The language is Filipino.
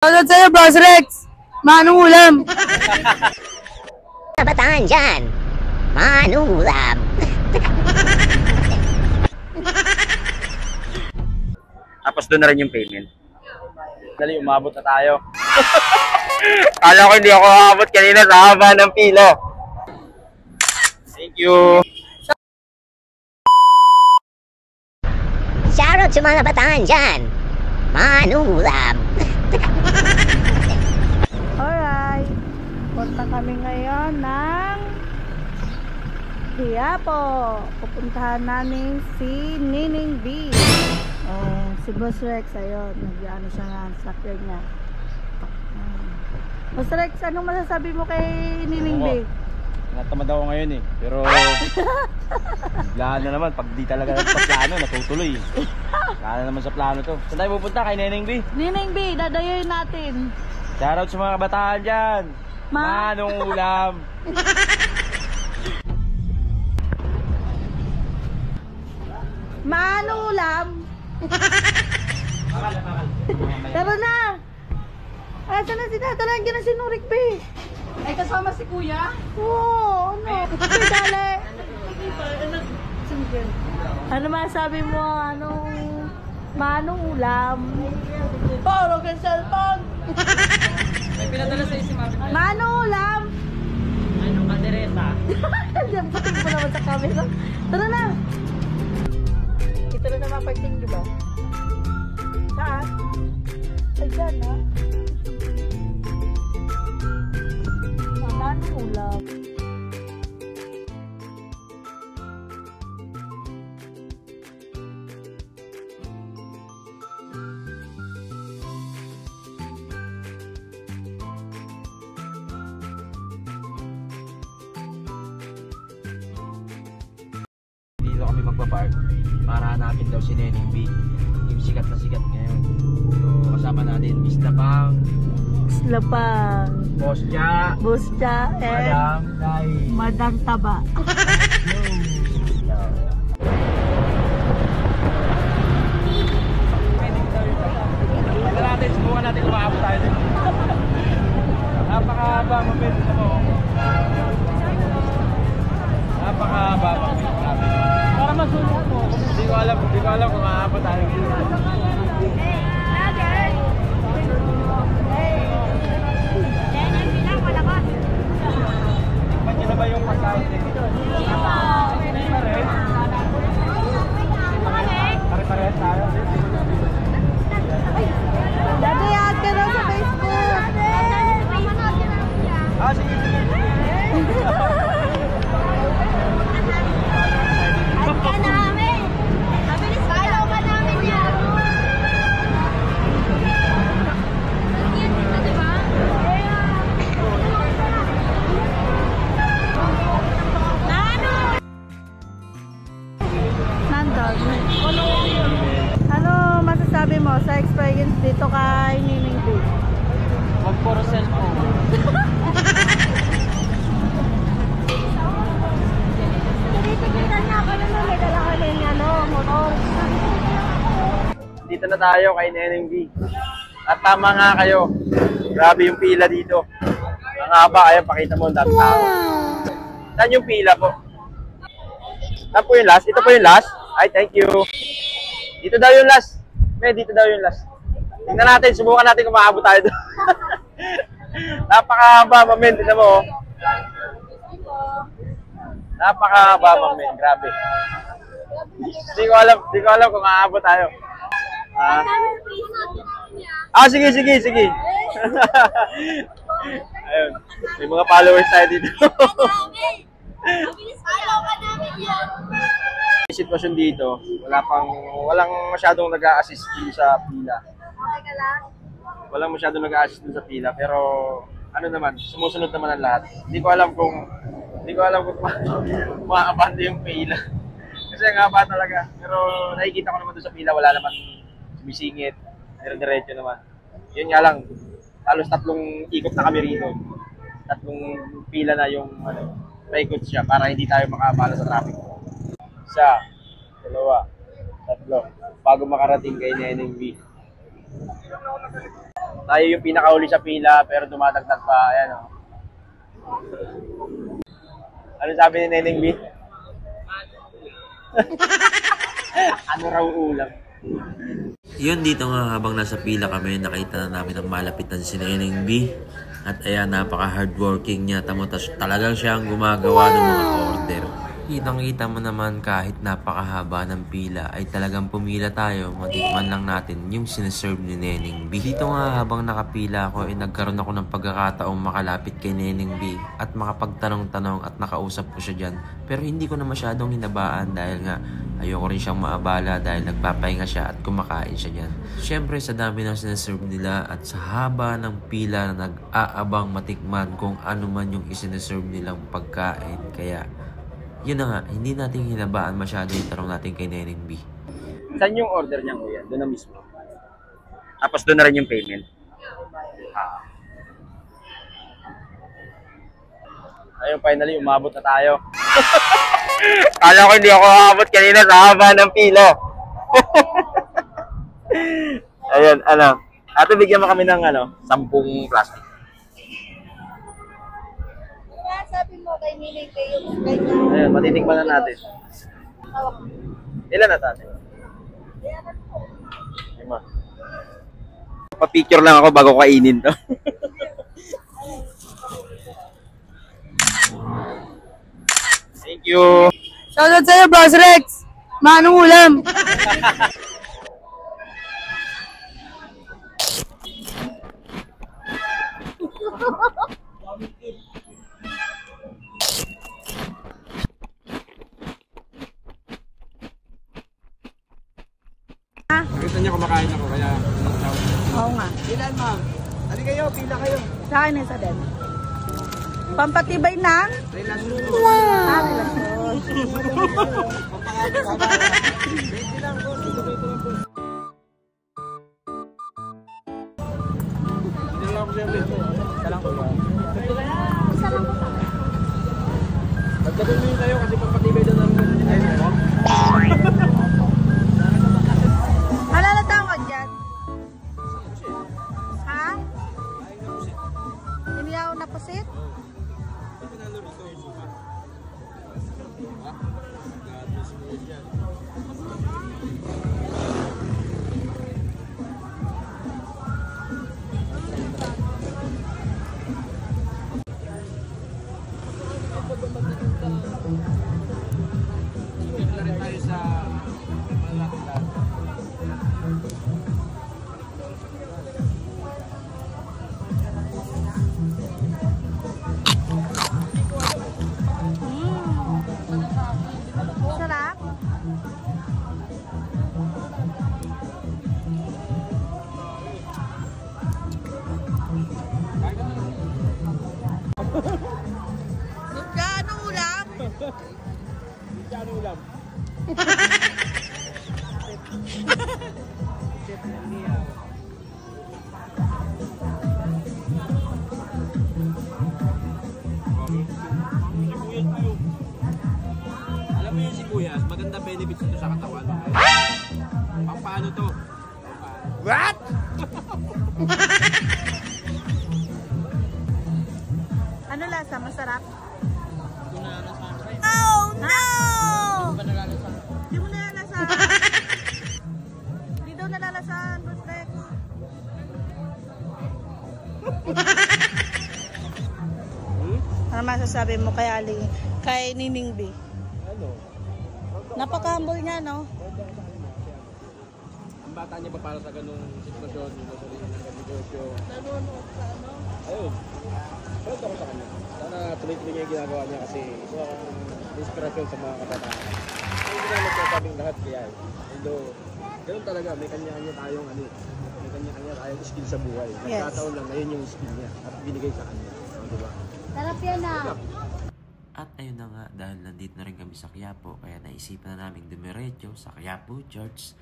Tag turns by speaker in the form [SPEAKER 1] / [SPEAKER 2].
[SPEAKER 1] Shoutout sa'yo, Boss Rex! Manong ulam!
[SPEAKER 2] Kabataan dyan, manong ulam.
[SPEAKER 3] Tapos doon na rin yung payment. Dali, umabot na tayo. Kala ko hindi ako umabot kanina sa haba ng pila. Thank you.
[SPEAKER 2] Shoutout sa mga bataan dyan, manong ulam.
[SPEAKER 4] Alright, punta kami ngayon ng Quiapo. Pupuntahan namin si Nining B. Si Boss Rex, ayun, nag-ano siya nga sa sakyan niya. Boss Rex, anong masasabi mo kay Nining B?
[SPEAKER 3] Natamad ako ngayon eh. Pero biglaan na naman. Pag di talaga sa plano, natutuloy. Biglaan naman sa plano to. Saan tayo pupunta kay Nining B?
[SPEAKER 4] Nining B, dadayoy natin.
[SPEAKER 3] Shoutout sa mga kabataan dyan. Manong ulam.
[SPEAKER 4] Manong ulam. Tara na. Asa na sinatalan ka na si Nurik B?
[SPEAKER 1] Ay, kasama si Kuya?
[SPEAKER 4] Oo, ano? Kasi dali. Ano masabi mo? Manong ulam? Parang ang cellphone.
[SPEAKER 1] May pinadala sa'yo si Mami.
[SPEAKER 4] Manong ulam?
[SPEAKER 1] Anong kadereta?
[SPEAKER 4] Diyan, pating mo naman sa camera. Tara na. Ito na naman parting, di ba? Saan? Ay, dyan, ha? Manong ulam.
[SPEAKER 3] Dito kami magpapark para hanapin daw si Nining B. Yung sikat na sikat ngayon. So kasama natin Miss Lapang,
[SPEAKER 4] Slapang.
[SPEAKER 3] Boss Ja,
[SPEAKER 4] Busca and
[SPEAKER 3] Madam Dai.
[SPEAKER 4] Madam Taba.
[SPEAKER 3] Tignan natin, subukan natin umaabot tayo dito. Napakahaba mabit mo. Napakahaba mabit. Para masulat mo. Hindi ko alam kung maabot tayo dito. Tikman nyo na ba yung pagkain dito? Pare-parehas tayo.
[SPEAKER 4] Dati, add ka daw sa Facebook.
[SPEAKER 3] Ah, sige.
[SPEAKER 2] At ka namin. Mabilis follow ka namin yan. Diba?
[SPEAKER 4] Nandun. Ano masasabi mo sa experience dito kay Nining B?
[SPEAKER 3] Huwag puro cellphone.
[SPEAKER 4] Tinitigitan niya ako naman. May dala ka rin motor.
[SPEAKER 3] Dito na tayo kay Nining B. At tama nga kayo. Grabe yung pila dito. Ang haba, ayan, pakita mo ang dami tao. Saan yung pila po? Saan po yung last? Ito po yung last? Ay, thank you. Dito daw yung last. Dito daw yung last. Tingnan natin, subukan natin kung maabot tayo doon. Napakahaba, mamen. Tingnan mo, oh. Napakahaba, mamen. Grabe. Hindi ko alam kung maabot tayo. Sige. Ayun. May mga followers tayo dito.
[SPEAKER 2] Mabilis follow ka namin yan.
[SPEAKER 3] Yung sitwasyon dito, walang masyadong nag-a-assist dun sa pila. Walang masyadong nag-a-assist dun sa pila, pero ano naman, sumusunod naman ang lahat. Hindi ko alam kung maabante yung pila. Kasi ang haba talaga. Pero nakikita ko naman dun sa pila, wala naman sumisingit. Diretso naman. Yun nga lang, halos 3 ikot na kami rito. 3 pila na yung paikot siya para hindi tayo makaabala sa traffic. 1, 2, 3 bago makarating kay Nining B. Tayo yung pinakahuli sa pila, pero dumadagdag pa. Ayan, oh. Ano sabi ni Neneng B? Ano raw ulam?
[SPEAKER 5] Yun, dito nga habang nasa pila kami, nakita na namin ang malapitan si Neneng B. At ayan, napaka-hardworking niya. Talagang siya ang gumagawa ng mga order. Kitang-kita mo naman kahit napakahaba ng pila ay talagang pumila tayo. Matikman lang natin yung sineserve ni Neneng B. Dito nga habang nakapila ako ay nagkaroon ako ng pagkakataong makalapit kay Neneng B at makapagtanong-tanong at nakausap ko siya dyan. Pero hindi ko na masyadong hinabaan dahil nga ayoko rin siyang maabala dahil nagpapahinga siya at kumakain siya dyan. Siyempre sa dami ng sineserve nila at sa haba ng pila na nag-aabang matikman kung ano man yung isineserve nilang pagkain. Kaya yun na nga, hindi natin hinabaan masyado yung tanong natin kay Neneng B.
[SPEAKER 3] Saan yung order niya, kuya? Doon na mismo. Tapos doon na rin yung payment. Ayun, finally, umabot na tayo. Kala ko hindi ako umabot kanina sa haba ng pila. Ayun, ano. Ate, bigyan mo kami ng 10 plastic.
[SPEAKER 2] Sabi mo kay Nining kayo, kanya.
[SPEAKER 3] Ayun, matitikman na natin. Ilan na tate? Lima. Pa-picture lang ako bago kainin to. Thank you.
[SPEAKER 1] Shoutout sa'yo, Boss Rex! Manong ulam!
[SPEAKER 3] Nakita niya kumakain ako kaya
[SPEAKER 4] Oo nga.
[SPEAKER 3] ilan ma'am? Hali kayo, pila kayo.
[SPEAKER 4] Sa akin isa din. Pampatibay ng
[SPEAKER 3] Relasyon.
[SPEAKER 4] relasyon.
[SPEAKER 3] Pagkabin mo yun kayo kasi pampatibay doon namin kayo.
[SPEAKER 4] Ano na tawag dyan? Ha? Iniyaw na pusit? Sarap? Magkano ulam?
[SPEAKER 3] Magkano ulam? Alam mo yung sibuyas, maganda benefits ito sa katawan. Paano to? What?
[SPEAKER 4] Ano lasa? Masarap? Oh no! Hindi mo nalalasahan. Hindi daw nalalasahan, Boss Rex. Ano masasabi mo kay Nining B?
[SPEAKER 3] Ano?
[SPEAKER 4] Napaka-humble niya, no?
[SPEAKER 3] Ang bata niya pa para sa ganung sitwasyon, yung sa negosyo.
[SPEAKER 4] Nanonood sa ano?
[SPEAKER 3] Ayun. Proud ako sa kanya. Sana tuloy-tuloy niya yung ginagawa niya kasi isa kang inspirasyon sa mga kabataan. Hindi ko naman magsasabing lahat kaya eh. Although, ganun talaga, may kanya-kanya tayong may kanya-kanya tayong skill sa buhay.
[SPEAKER 4] Yes.
[SPEAKER 3] Nagkataon lang na yun yung skill niya at binigay sa kanya. Diba?
[SPEAKER 2] Sarap yan ah.
[SPEAKER 5] At ayun na nga, dahil nandito na rin kami sa Quiapo, kaya naisipan na namin dumiretso sa Quiapo Church